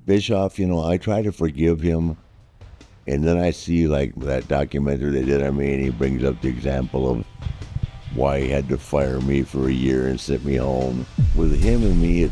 Bischoff, I try to forgive him. And then I see like that documentary they did on me, and he brings up the example of why he had to fire me for a year and sent me home. With him and me,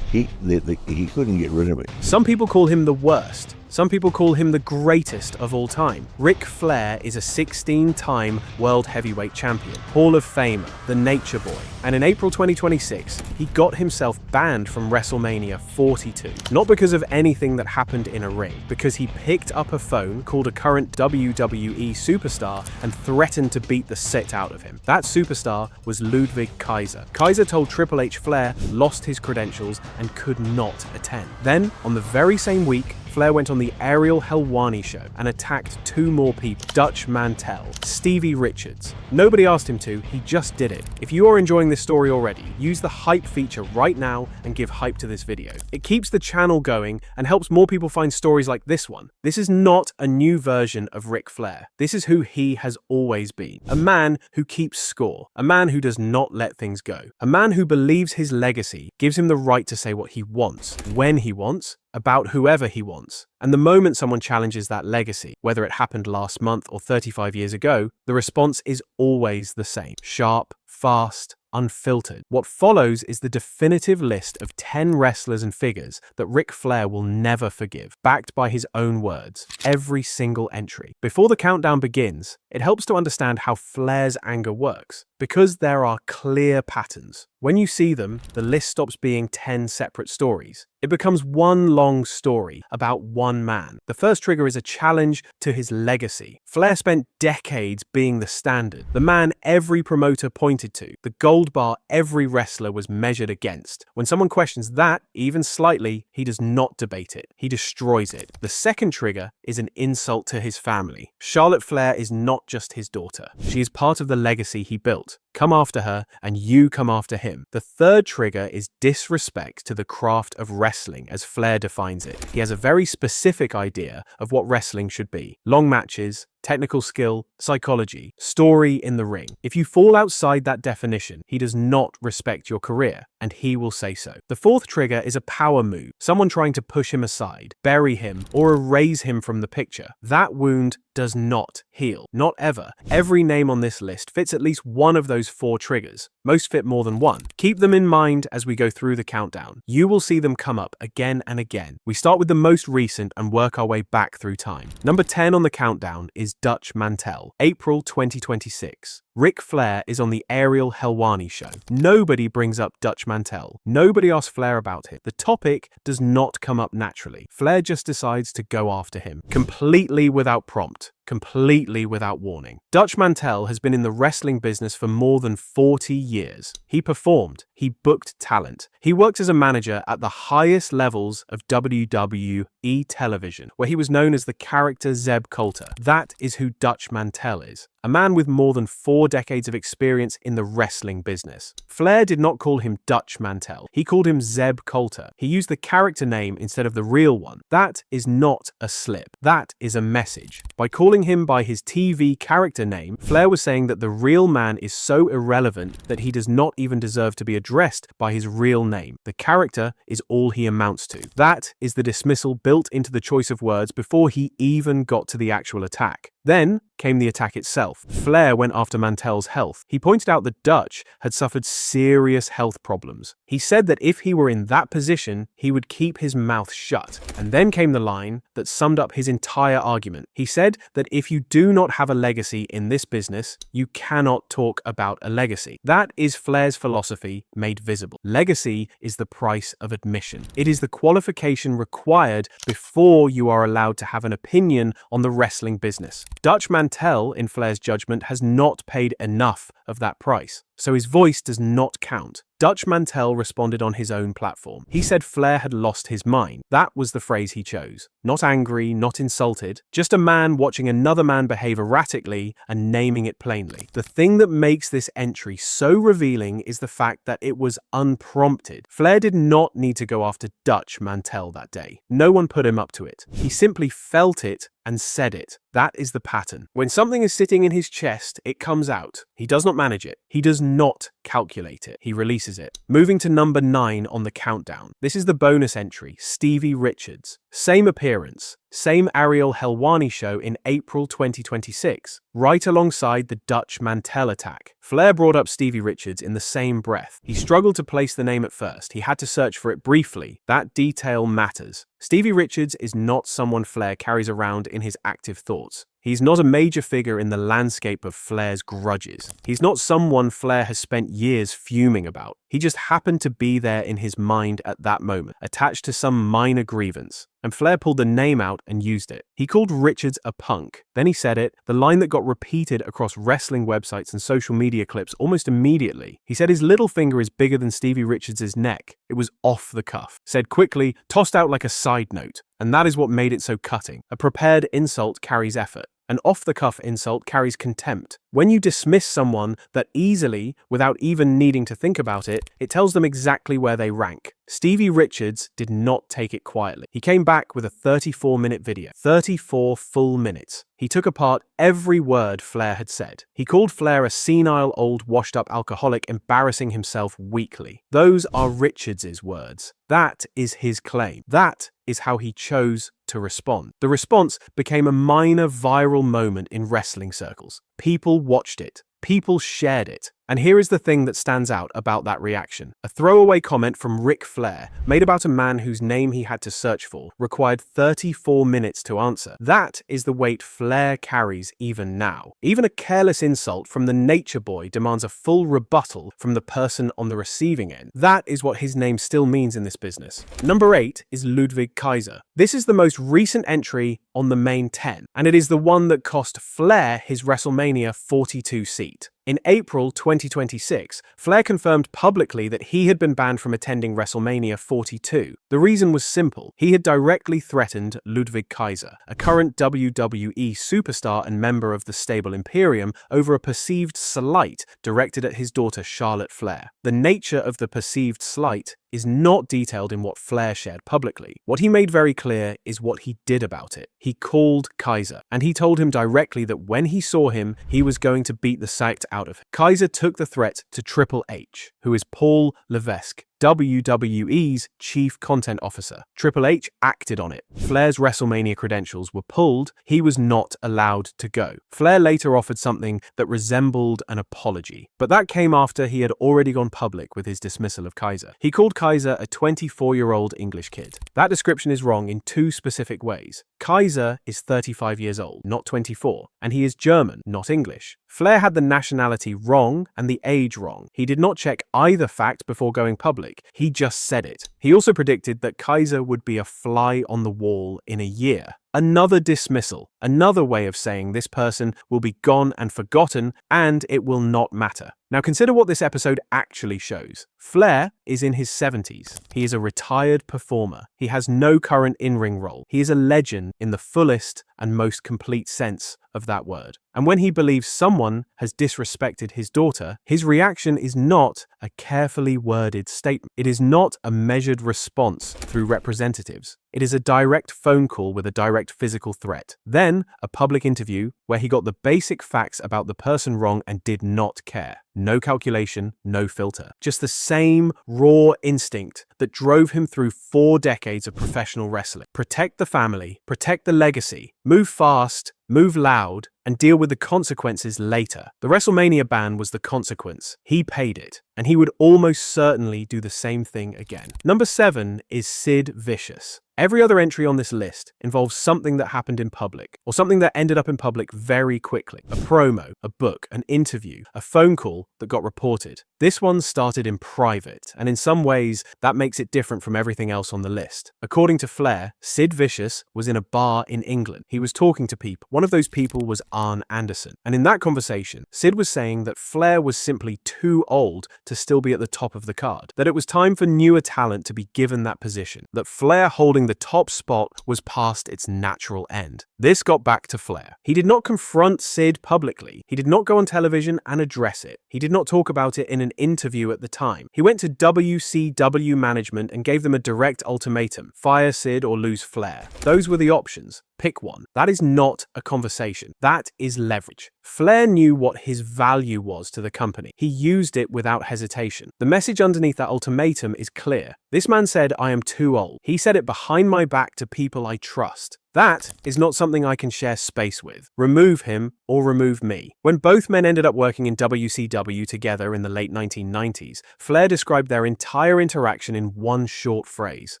he couldn't get rid of me. Some people call him the worst. Some people call him the greatest of all time. Ric Flair is a 16-time World Heavyweight Champion, Hall of Famer, the Nature Boy. And in April 2026, he got himself banned from WrestleMania 42. Not because of anything that happened in a ring, because he picked up a phone, called a current WWE superstar, and threatened to beat the shit out of him. That superstar was Ludvig Kaiser. Kaiser told Triple H Flair lost his credentials and could not attend. Then, on the very same week, Flair went on the Ariel Helwani show and attacked two more people, Dutch Mantel, Stevie Richards. Nobody asked him to, he just did it. If you are enjoying this story already, use the hype feature right now and give hype to this video. It keeps the channel going and helps more people find stories like this one. This is not a new version of Ric Flair. This is who he has always been. A man who keeps score. A man who does not let things go. A man who believes his legacy gives him the right to say what he wants, when he wants, about whoever he wants. And the moment someone challenges that legacy, whether it happened last month or 35 years ago, the response is always the same. Sharp, fast, unfiltered. What follows is the definitive list of 10 wrestlers and figures that Ric Flair will never forgive, backed by his own words, every single entry. Before the countdown begins, it helps to understand how Flair's anger works, because there are clear patterns. When you see them, the list stops being 10 separate stories. It becomes one long story about one man. The first trigger is a challenge to his legacy. Flair spent decades being the standard, the man every promoter pointed to, the gold bar every wrestler was measured against. When someone questions that, even slightly, he does not debate it. He destroys it. The second trigger is an insult to his family. Charlotte Flair is not just his daughter. She is part of the legacy he built. Come after her, and you come after him. The third trigger is disrespect to the craft of wrestling, as Flair defines it. He has a very specific idea of what wrestling should be. Long matches, technical skill, psychology, story in the ring. If you fall outside that definition, he does not respect your career, and he will say so. The fourth trigger is a power move, someone trying to push him aside, bury him, or erase him from the picture. That wound does not heal. Not ever. Every name on this list fits at least one of those four triggers. Most fit more than one. Keep them in mind as we go through the countdown. You will see them come up again and again. We start with the most recent and work our way back through time. Number 10 on the countdown is Dutch Mantel, April 2026. Ric Flair is on the Ariel Helwani show. Nobody brings up Dutch Mantel. Nobody asks Flair about it. The topic does not come up naturally. Flair just decides to go after him, completely without prompt. Completely without warning. Dutch Mantel has been in the wrestling business for more than 40 years. He performed. He booked talent. He worked as a manager at the highest levels of WWE television, where he was known as the character Zeb Coulter. That is who Dutch Mantel is. A man with more than 4 decades of experience in the wrestling business. Flair did not call him Dutch Mantel. He called him Zeb Coulter. He used the character name instead of the real one. That is not a slip. That is a message. By calling him by his TV character name, Flair was saying that the real man is so irrelevant that he does not even deserve to be addressed by his real name. The character is all he amounts to. That is the dismissal built into the choice of words before he even got to the actual attack. Then came the attack itself. Flair went after Mantel's health. He pointed out that Dutch had suffered serious health problems. He said that if he were in that position, he would keep his mouth shut. And then came the line that summed up his entire argument. He said that if you do not have a legacy in this business, you cannot talk about a legacy. That is Flair's philosophy made visible. Legacy is the price of admission. It is the qualification required before you are allowed to have an opinion on the wrestling business. Dutch Mantel, in Flair's judgment, has not paid enough of that price, so his voice does not count. Dutch Mantel responded on his own platform. He said Flair had lost his mind. That was the phrase he chose. Not angry, not insulted, just a man watching another man behave erratically and naming it plainly. The thing that makes this entry so revealing is the fact that it was unprompted. Flair did not need to go after Dutch Mantel that day. No one put him up to it. He simply felt it and said it. That is the pattern. When something is sitting in his chest, it comes out. He does not manage it. He does not calculate it. He releases it. Moving to number 9 on the countdown. This is the bonus entry, Stevie Richards. Same appearance, same Ariel Helwani show in April 2026, right alongside the Dutch Mantel attack. Flair brought up Stevie Richards in the same breath. He struggled to place the name at first. He had to search for it briefly. That detail matters. Stevie Richards is not someone Flair carries around in his active thoughts. He's not a major figure in the landscape of Flair's grudges. He's not someone Flair has spent years fuming about. He just happened to be there in his mind at that moment, attached to some minor grievance. And Flair pulled the name out and used it. He called Richards a punk. Then he said it, the line that got repeated across wrestling websites and social media clips almost immediately. He said his little finger is bigger than Stevie Richards' neck. It was off the cuff. Said quickly, tossed out like a side note. And that is what made it so cutting. A prepared insult carries effort. An off-the-cuff insult carries contempt. When you dismiss someone that easily, without even needing to think about it, it tells them exactly where they rank. Stevie Richards did not take it quietly. He came back with a 34-minute video. 34 full minutes. He took apart every word Flair had said. He called Flair a senile, old, washed-up alcoholic, embarrassing himself weekly. Those are Richards' words. That is his claim. That is how he chose to respond. The response became a minor viral moment in wrestling circles. People watched it. People shared it. And here is the thing that stands out about that reaction. A throwaway comment from Ric Flair, made about a man whose name he had to search for, required 34 minutes to answer. That is the weight Flair carries even now. Even a careless insult from the Nature Boy demands a full rebuttal from the person on the receiving end. That is what his name still means in this business. Number 8 is Ludvig Kaiser. This is the most recent entry on the main 10, and it is the one that cost Flair his WrestleMania 42 seat. In April 2026, Flair confirmed publicly that he had been banned from attending WrestleMania 42. The reason was simple. He had directly threatened Ludvig Kaiser, a current WWE superstar and member of the stable Imperium, over a perceived slight directed at his daughter Charlotte Flair. The nature of the perceived slight is not detailed in what Flair shared publicly. What he made very clear is what he did about it. He called Kaiser, and he told him directly that when he saw him, he was going to beat the sight out of him. Kaiser took the threat to Triple H, who is Paul Levesque, WWE's chief content officer. Triple H acted on it. Flair's WrestleMania credentials were pulled. He was not allowed to go. Flair later offered something that resembled an apology, but that came after he had already gone public with his dismissal of Kaiser. He called Kaiser a 24-year-old English kid. That description is wrong in two specific ways. Kaiser is 35 years old, not 24, and he is German, not English. Flair had the nationality wrong and the age wrong. He did not check either fact before going public. He just said it. He also predicted that Kaiser would be a fly on the wall in a year. Another dismissal, another way of saying this person will be gone and forgotten, and it will not matter. Now consider what this episode actually shows. Flair is in his 70s. He is a retired performer. He has no current in-ring role. He is a legend in the fullest and most complete sense of that word. And when he believes someone has disrespected his daughter, his reaction is not a carefully worded statement. It is not a measured response through representatives. It is a direct phone call with a direct physical threat. Then, a public interview where he got the basic facts about the person wrong and did not care. No calculation, no filter. Just the same raw instinct that drove him through 4 decades of professional wrestling. Protect the family, protect the legacy, move fast, move loud, and deal with the consequences later. The WrestleMania ban was the consequence. He paid it, and he would almost certainly do the same thing again. Number 7 is Sid Vicious. Every other entry on this list involves something that happened in public, or something that ended up in public very quickly. A promo, a book, an interview, a phone call that got reported. This one started in private, and in some ways, that makes it different from everything else on the list. According to Flair, Sid Vicious was in a bar in England. He was talking to people. One of those people was Arn Anderson. And in that conversation, Sid was saying that Flair was simply too old to still be at the top of the card, that it was time for newer talent to be given that position, that Flair holding the top spot was past its natural end. This got back to Flair. He did not confront Sid publicly. He did not go on television and address it. He did not talk about it in an interview at the time. He went to WCW management and gave them a direct ultimatum: fire Sid or lose Flair. Those were the options. Pick one. That is not a conversation. That is leverage. Flair knew what his value was to the company. He used it without hesitation. The message underneath that ultimatum is clear. This man said, "I am too old." He said it behind my back to people I trust. That is not something I can share space with. Remove him or remove me. When both men ended up working in WCW together in the late 1990s, Flair described their entire interaction in one short phrase.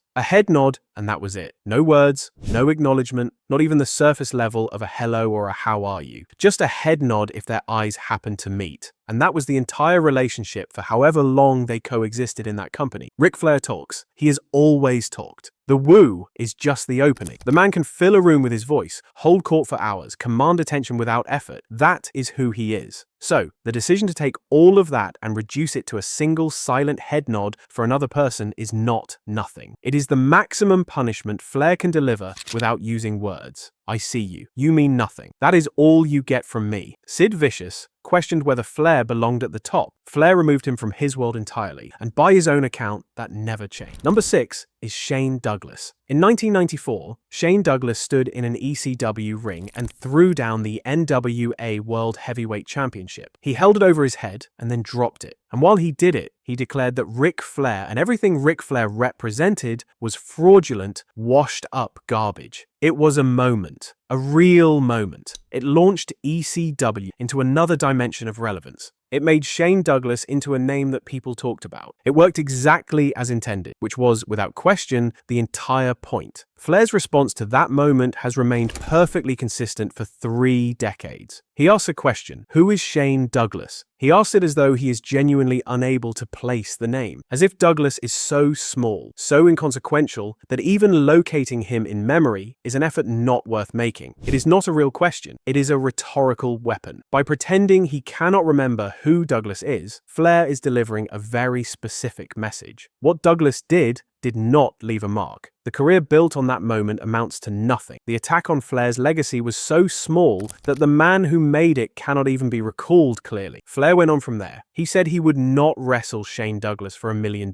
A head nod, and that was it. No words, no acknowledgement, not even the surface level of a hello or a how are you. Just a head nod if their eyes happened to meet. And that was the entire relationship for however long they coexisted in that company. Ric Flair talks. He has always talked. The woo is just the opening. The man can fill a room with his voice, hold court for hours, command attention without effort. That is who he is. So, the decision to take all of that and reduce it to a single silent head nod for another person is not nothing. It is the maximum punishment Flair can deliver without using words. I see you. You mean nothing. That is all you get from me. Sid Vicious questioned whether Flair belonged at the top. Flair removed him from his world entirely, and by his own account, that never changed. Number 6 is Shane Douglas. In 1994, Shane Douglas stood in an ECW ring and threw down the NWA World Heavyweight Championship. He held it over his head and then dropped it. And while he did it, he declared that Ric Flair and everything Ric Flair represented was fraudulent, washed up garbage. It was a moment, a real moment. It launched ECW into another dimension of relevance. It made Shane Douglas into a name that people talked about. It worked exactly as intended, which was, without question, the entire point. Flair's response to that moment has remained perfectly consistent for 3 decades. He asks a question: who is Shane Douglas? He asks it as though he is genuinely unable to place the name, as if Douglas is so small, so inconsequential, that even locating him in memory is an effort not worth making. It is not a real question, it is a rhetorical weapon. By pretending he cannot remember who Douglas is, Flair is delivering a very specific message. What Douglas did not leave a mark. The career built on that moment amounts to nothing. The attack on Flair's legacy was so small that the man who made it cannot even be recalled clearly. Flair went on from there. He said he would not wrestle Shane Douglas for $1 million.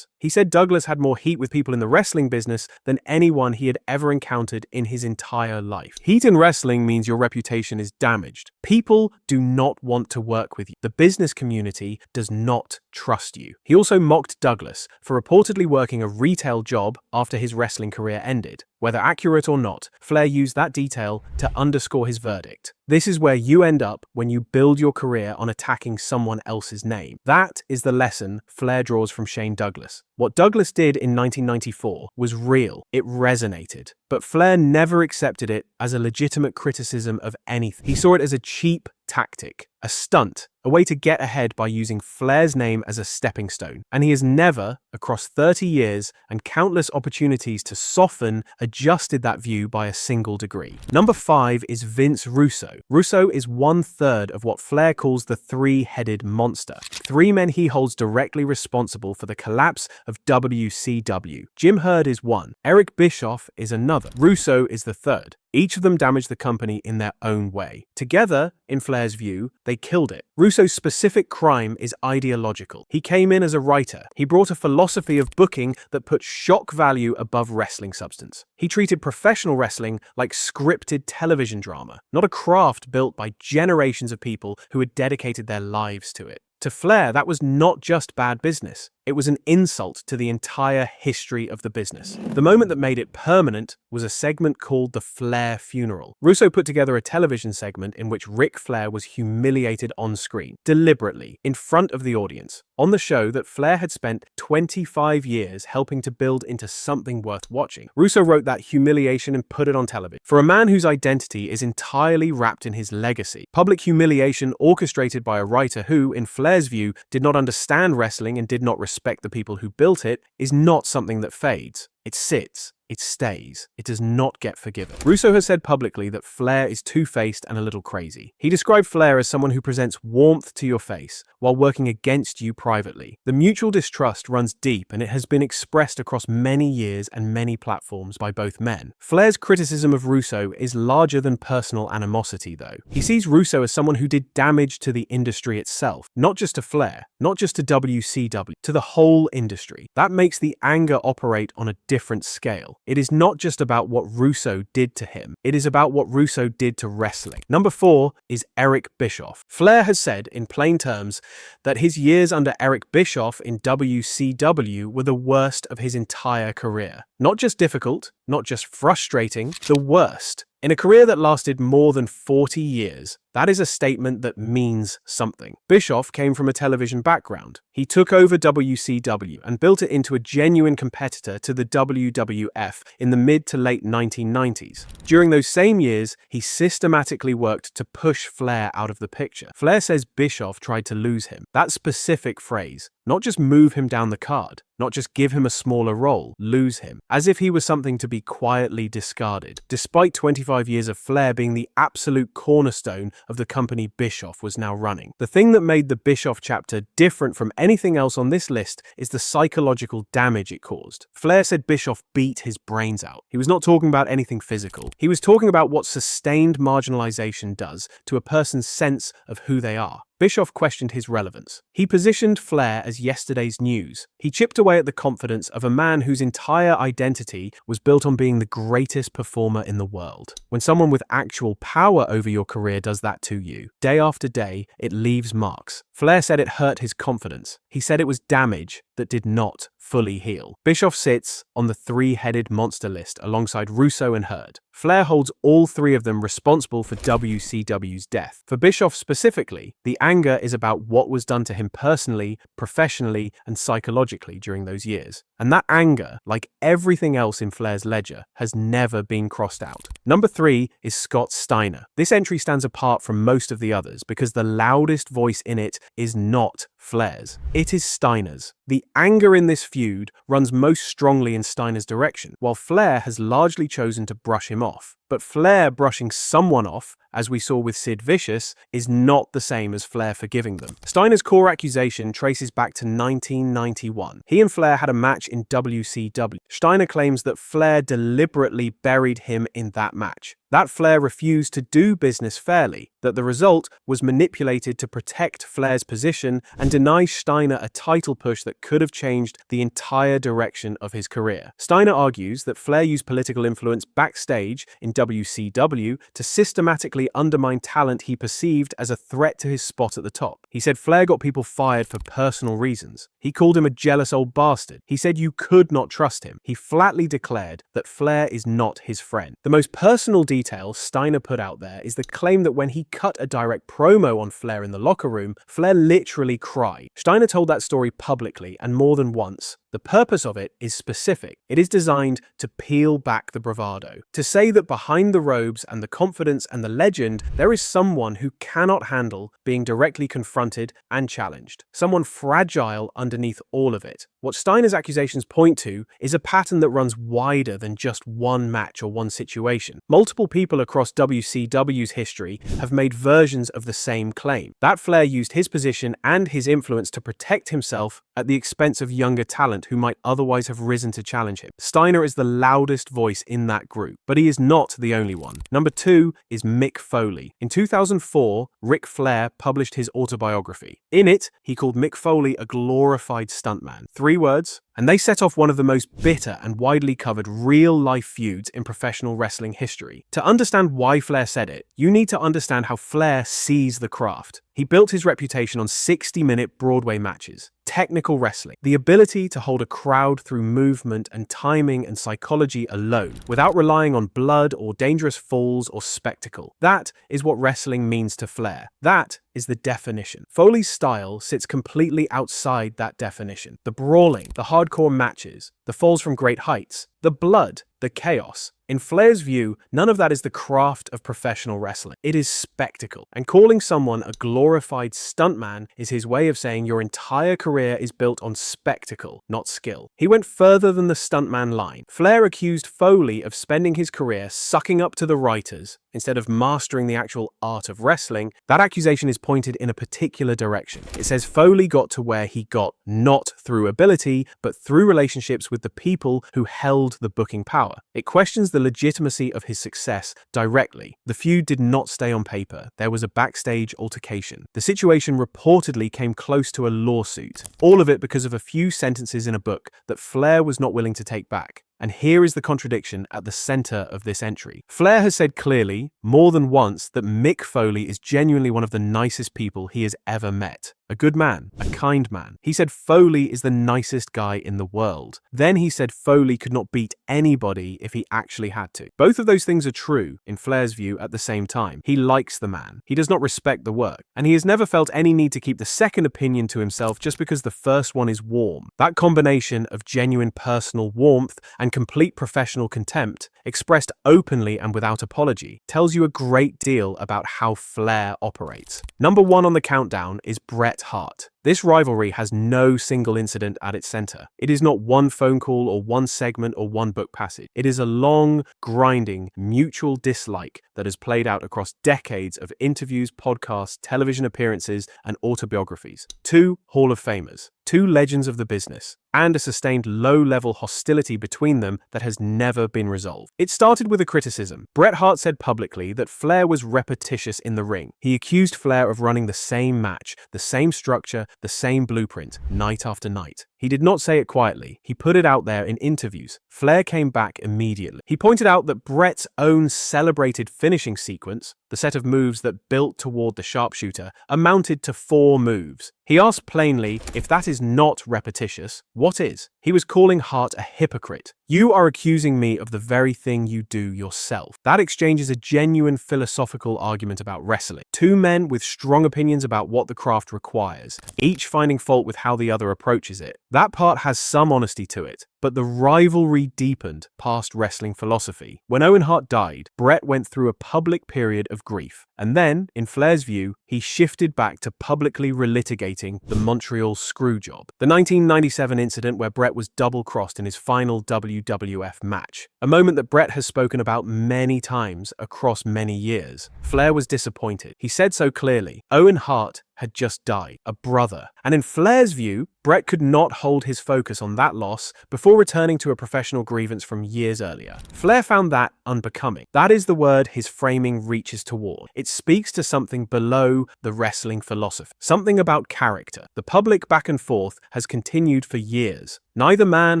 He said Douglas had more heat with people in the wrestling business than anyone he had ever encountered in his entire life. Heat in wrestling means your reputation is damaged. People do not want to work with you. The business community does not trust you. He also mocked Douglas for reportedly working a retail job after his wrestling career ended. Whether accurate or not, Flair used that detail to underscore his verdict. This is where you end up when you build your career on attacking someone else's name. That is the lesson Flair draws from Shane Douglas. What Douglas did in 1994 was real. It resonated. But Flair never accepted it as a legitimate criticism of anything. He saw it as a cheap tactic, a stunt, a way to get ahead by using Flair's name as a stepping stone. And he has never, across 30 years and countless opportunities to soften, adjusted that view by a single degree. Number 5 is Vince Russo. Russo is 1/3 of what Flair calls the 3-headed monster. 3 men he holds directly responsible for the collapse of WCW. Jim Herd is one. Eric Bischoff is another. Russo is the third. Each of them damaged the company in their own way. Together, in Flair's view, they killed it. Russo's specific crime is ideological. He came in as a writer. He brought a philosophy of booking that put shock value above wrestling substance. He treated professional wrestling like scripted television drama, not a craft built by generations of people who had dedicated their lives to it. To Flair, that was not just bad business. It was an insult to the entire history of the business. The moment that made it permanent was a segment called the Flair Funeral. Russo put together a television segment in which Ric Flair was humiliated on screen, deliberately, in front of the audience, on the show that Flair had spent 25 years helping to build into something worth watching. Russo wrote that humiliation and put it on television. For a man whose identity is entirely wrapped in his legacy, public humiliation orchestrated by a writer who, in Flair's view, did not understand wrestling and did not respect the people who built it, is not something that fades. It sits. It stays. It does not get forgiven. Russo has said publicly that Flair is two-faced and a little crazy. He described Flair as someone who presents warmth to your face while working against you privately. The mutual distrust runs deep, and it has been expressed across many years and many platforms by both men. Flair's criticism of Russo is larger than personal animosity, though. He sees Russo as someone who did damage to the industry itself, not just to Flair, not just to WCW, to the whole industry. That makes the anger operate on a different scale. It is not just about what Russo did to him. It is about what Russo did to wrestling. Number 4 is Eric Bischoff. Flair has said, in plain terms, that his years under Eric Bischoff in WCW were the worst of his entire career. Not just difficult, not just frustrating, the worst. In a career that lasted more than 40 years, that is a statement that means something. Bischoff came from a television background. He took over WCW and built it into a genuine competitor to the WWF in the mid to late 1990s. During those same years, he systematically worked to push Flair out of the picture. Flair says Bischoff tried to lose him. That specific phrase, not just move him down the card, not just give him a smaller role, lose him, as if he was something to be quietly discarded. Despite 25 years of Flair being the absolute cornerstone of the company Bischoff was now running. The thing that made the Bischoff chapter different from anything else on this list is the psychological damage it caused. Flair said Bischoff beat his brains out. He was not talking about anything physical. He was talking about what sustained marginalization does to a person's sense of who they are. Bischoff questioned his relevance. He positioned Flair as yesterday's news. He chipped away at the confidence of a man whose entire identity was built on being the greatest performer in the world. When someone with actual power over your career does that to you, day after day, it leaves marks. Flair said it hurt his confidence. He said it was damage that did not fully heal. Bischoff sits on the three-headed monster list alongside Russo and Hurd. Flair holds all three of them responsible for WCW's death. For Bischoff specifically, the anger is about what was done to him personally, professionally, and psychologically during those years. And that anger, like everything else in Flair's ledger, has never been crossed out. Number 3 is Scott Steiner. This entry stands apart from most of the others because the loudest voice in it is not Flair's. It is Steiner's. The anger in this feud runs most strongly in Steiner's direction, while Flair has largely chosen to brush him off. But Flair brushing someone off, as we saw with Sid Vicious, is not the same as Flair forgiving them. Steiner's core accusation traces back to 1991. He and Flair had a match in WCW. Steiner claims that Flair deliberately buried him in that match, that Flair refused to do business fairly, that the result was manipulated to protect Flair's position and deny Steiner a title push that could have changed the entire direction of his career. Steiner argues that Flair used political influence backstage in WCW to systematically undermine talent he perceived as a threat to his spot at the top. He said Flair got people fired for personal reasons. He called him a jealous old bastard. He said you could not trust him. He flatly declared that Flair is not his friend. The most personal detail Steiner put out there is the claim that when he cut a direct promo on Flair in the locker room, Flair literally cried. Steiner told that story publicly and more than once. The purpose of it is specific. It is designed to peel back the bravado, to say that behind the robes and the confidence and the legend, there is someone who cannot handle being directly confronted and challenged. Someone fragile underneath all of it. What Steiner's accusations point to is a pattern that runs wider than just one match or one situation. Multiple people across WCW's history have made versions of the same claim. That Flair used his position and his influence to protect himself at the expense of younger talent who might otherwise have risen to challenge him. Steiner is the loudest voice in that group, but he is not the only one. Number 2 is Mick Foley. In 2004, Ric Flair published his autobiography. In it, he called Mick Foley a glorified stuntman. 3 words, and they set off one of the most bitter and widely covered real-life feuds in professional wrestling history. To understand why Flair said it, you need to understand how Flair sees the craft. He built his reputation on 60-minute Broadway matches, technical wrestling, the ability to hold a crowd through movement and timing and psychology alone, without relying on blood or dangerous falls or spectacle. That is what wrestling means to Flair. That is the definition. Foley's style sits completely outside that definition. The brawling, the hardcore matches, the falls from great heights, the blood, the chaos. In Flair's view, none of that is the craft of professional wrestling. It is spectacle. And calling someone a glorified stuntman is his way of saying your entire career is built on spectacle, not skill. He went further than the stuntman line. Flair accused Foley of spending his career sucking up to the writers instead of mastering the actual art of wrestling. That accusation is pointed in a particular direction. It says Foley got to where he got not through ability, but through relationships with the people who held the booking power. It questions the legitimacy of his success directly. The feud did not stay on paper. There was a backstage altercation. The situation reportedly came close to a lawsuit. All of it because of a few sentences in a book that Flair was not willing to take back. And here is the contradiction at the center of this entry. Flair has said clearly, more than once, that Mick Foley is genuinely one of the nicest people he has ever met. A good man, a kind man. He said Foley is the nicest guy in the world. Then he said Foley could not beat anybody if he actually had to. Both of those things are true, in Flair's view, at the same time. He likes the man. He does not respect the work. And he has never felt any need to keep the second opinion to himself just because the first one is warm. That combination of genuine personal warmth and complete professional contempt, expressed openly and without apology, tells you a great deal about how Flair operates. Number 1 on the countdown is Bret Hart. This rivalry has no single incident at its center. It is not one phone call or one segment or one book passage. It is a long, grinding, mutual dislike that has played out across decades of interviews, podcasts, television appearances, and autobiographies. 2 Hall of Famers, 2 legends of the business, and a sustained low-level hostility between them that has never been resolved. It started with a criticism. Bret Hart said publicly that Flair was repetitious in the ring. He accused Flair of running the same match, the same structure, the same blueprint, night after night. He did not say it quietly. He put it out there in interviews. Flair came back immediately. He pointed out that Bret's own celebrated finishing sequence, the set of moves that built toward the sharpshooter, amounted to 4 moves. He asked plainly, if that is not repetitious, what is? He was calling Hart a hypocrite. You are accusing me of the very thing you do yourself. That exchange is a genuine philosophical argument about wrestling. 2 men with strong opinions about what the craft requires, each finding fault with how the other approaches it. That part has some honesty to it, but the rivalry deepened past wrestling philosophy. When Owen Hart died, Bret went through a public period of grief, and then, in Flair's view, he shifted back to publicly relitigating the Montreal Screwjob, the 1997 incident where Bret was double-crossed in his final WWF match, a moment that Bret has spoken about many times across many years. Flair was disappointed. He said so clearly. Owen Hart had just died, a brother. And in Flair's view, Bret could not hold his focus on that loss before returning to a professional grievance from years earlier. Flair found that unbecoming. That is the word his framing reaches toward. It speaks to something below the wrestling philosophy, something about character. The public back and forth has continued for years. Neither man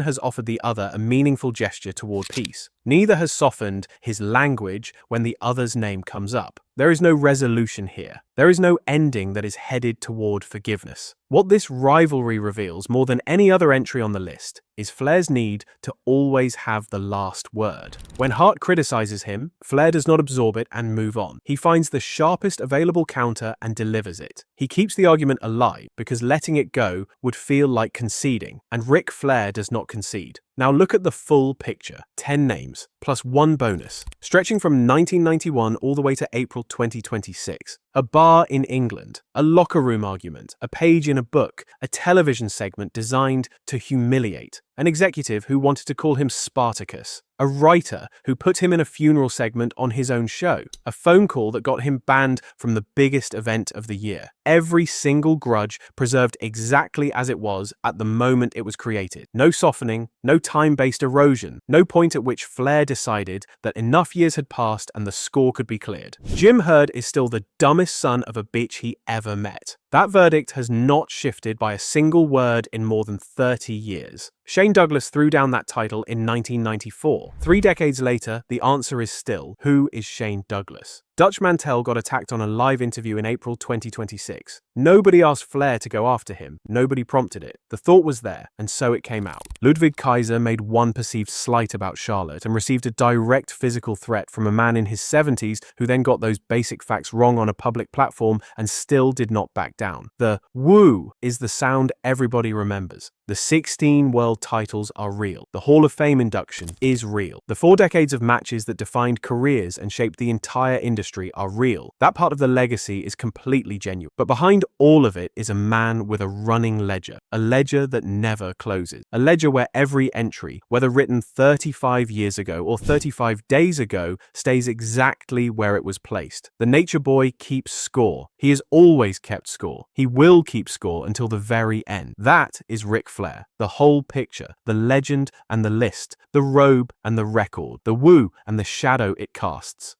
has offered the other a meaningful gesture toward peace. Neither has softened his language when the other's name comes up. There is no resolution here. There is no ending that is headed toward forgiveness. What this rivalry reveals more than any other entry on the list is Flair's need to always have the last word. When Hart criticizes him, Flair does not absorb it and move on. He finds the sharpest available counter and delivers it. He keeps the argument alive because letting it go would feel like conceding, and Ric Flair does not concede. Now look at the full picture. 10 names, plus 1 bonus, stretching from 1991 all the way to April 2026. A bar in England, a locker room argument, a page in a book, a television segment designed to humiliate, an executive who wanted to call him Spartacus, a writer who put him in a funeral segment on his own show, a phone call that got him banned from the biggest event of the year. Every single grudge preserved exactly as it was at the moment it was created. No softening, no time-based erosion, no point at which Flair decided that enough years had passed and the score could be cleared. Jim Herd is still the dumbest son of a bitch he ever met. That verdict has not shifted by a single word in more than 30 years. Shane Douglas threw down that title in 1994. 3 decades later, the answer is still, who is Shane Douglas? Dutch Mantel got attacked on a live interview in April 2026. Nobody asked Flair to go after him. Nobody prompted it. The thought was there, and so it came out. Ludvig Kaiser made one perceived slight about Charlotte and received a direct physical threat from a man in his 70s who then got those basic facts wrong on a public platform and still did not back down. The woo is the sound everybody remembers. The 16 world titles are real. The Hall of Fame induction is real. The 4 decades of matches that defined careers and shaped the entire industry are real. That part of the legacy is completely genuine. But behind all of it is a man with a running ledger. A ledger that never closes. A ledger where every entry, whether written 35 years ago or 35 days ago, stays exactly where it was placed. The Nature Boy keeps score. He has always kept score. He will keep score until the very end. That is Ric Flair. The whole picture, the legend and the list, the robe and the record, the woo and the shadow it casts.